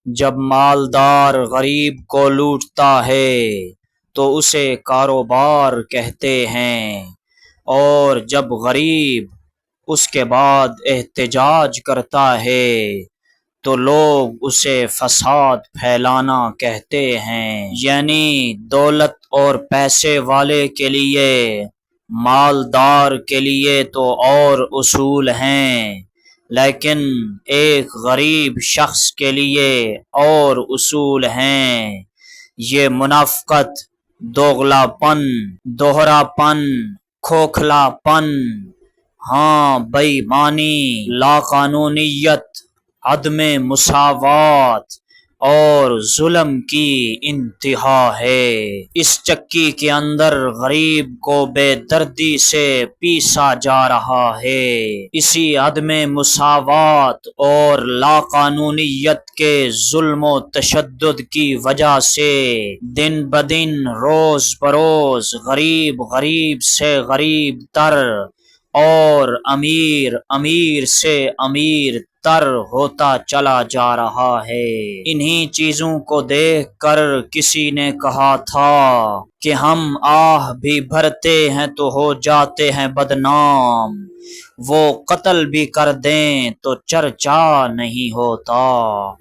جب مالدار غریب کو لوٹتا ہے تو اسے کاروبار کہتے ہیں، اور جب غریب اس کے بعد احتجاج کرتا ہے تو لوگ اسے فساد پھیلانا کہتے ہیں۔ یعنی دولت اور پیسے والے کے لیے، مالدار کے لیے تو اور اصول ہیں، لیکن ایک غریب شخص کے لیے اور اصول ہیں۔ یہ منافقت، دوغلا پن، دوہرا پن، کھوکھلا پن، ہاں بے ایمانی، لاقانونیت، عدم مساوات اور ظلم کی انتہا ہے۔ اس چکی کے اندر غریب کو بے دردی سے پیسا جا رہا ہے۔ اسی عدم مساوات اور لاقانونیت کے ظلم و تشدد کی وجہ سے دن بدن، روز بروز غریب غریب سے غریب تر اور امیر امیر سے امیر تر ہوتا چلا جا رہا ہے۔ انہی چیزوں کو دیکھ کر کسی نے کہا تھا کہ ہم آہ بھی بھرتے ہیں تو ہو جاتے ہیں بدنام، وہ قتل بھی کر دیں تو چرچا نہیں ہوتا۔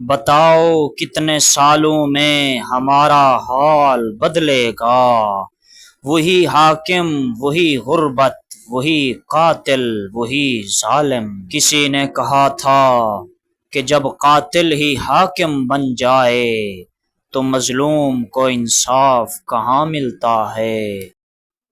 بتاؤ کتنے سالوں میں ہمارا حال بدلے گا؟ وہی حاکم، وہی غربت، وہی قاتل، وہی ظالم۔ کسی نے کہا تھا کہ جب قاتل ہی حاکم بن جائے تو مظلوم کو انصاف کہاں ملتا ہے۔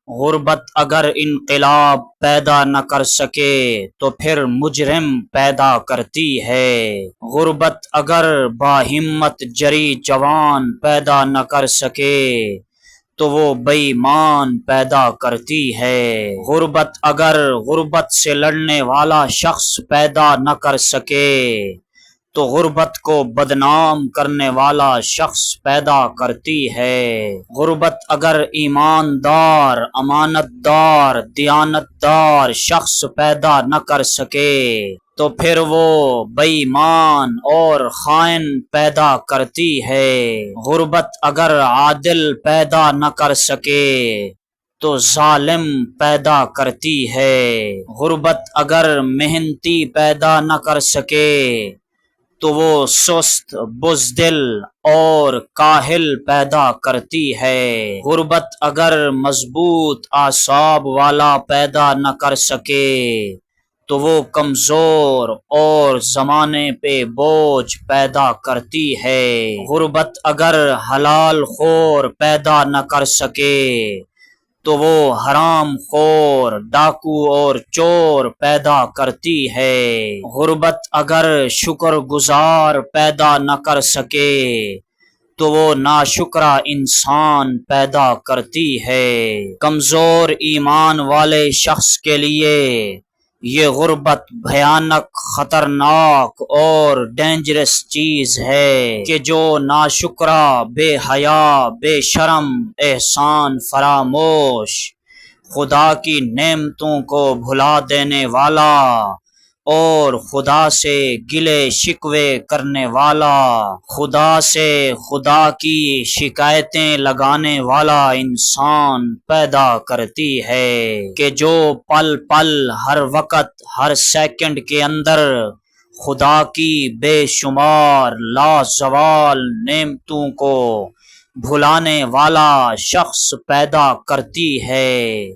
غربت اگر انقلاب پیدا نہ کر سکے تو پھر مجرم پیدا کرتی ہے۔ غربت اگر باہمت جری جوان پیدا نہ کر سکے تو وہ بے ایمان پیدا کرتی ہے۔ غربت اگر غربت سے لڑنے والا شخص پیدا نہ کر سکے تو غربت کو بدنام کرنے والا شخص پیدا کرتی ہے۔ غربت اگر ایماندار، امانت دار، دیانت دار شخص پیدا نہ کر سکے تو پھر وہ بے ایمان اور خائن پیدا کرتی ہے۔ غربت اگر عادل پیدا نہ کر سکے تو ظالم پیدا کرتی ہے۔ غربت اگر محنتی پیدا نہ کر سکے تو وہ سست، بزدل اور کاہل پیدا کرتی ہے۔ غربت اگر مضبوط اعصاب والا پیدا نہ کر سکے تو وہ کمزور اور زمانے پہ بوجھ پیدا کرتی ہے۔ غربت اگر حلال خور پیدا نہ کر سکے تو وہ حرام خور، ڈاکو اور چور پیدا کرتی ہے۔ غربت اگر شکر گزار پیدا نہ کر سکے تو وہ ناشکرا انسان پیدا کرتی ہے۔ کمزور ایمان والے شخص کے لیے یہ غربت بھیانک، خطرناک اور ڈینجرس چیز ہے کہ جو ناشکرا، بے حیا، بے شرم، احسان فراموش، خدا کی نعمتوں کو بھلا دینے والا اور خدا سے گلے شکوے کرنے والا، خدا سے خدا کی شکایتیں لگانے والا انسان پیدا کرتی ہے کہ جو پل پل، ہر وقت، ہر سیکنڈ کے اندر خدا کی بے شمار لازوال نعمتوں کو بھلانے والا شخص پیدا کرتی ہے۔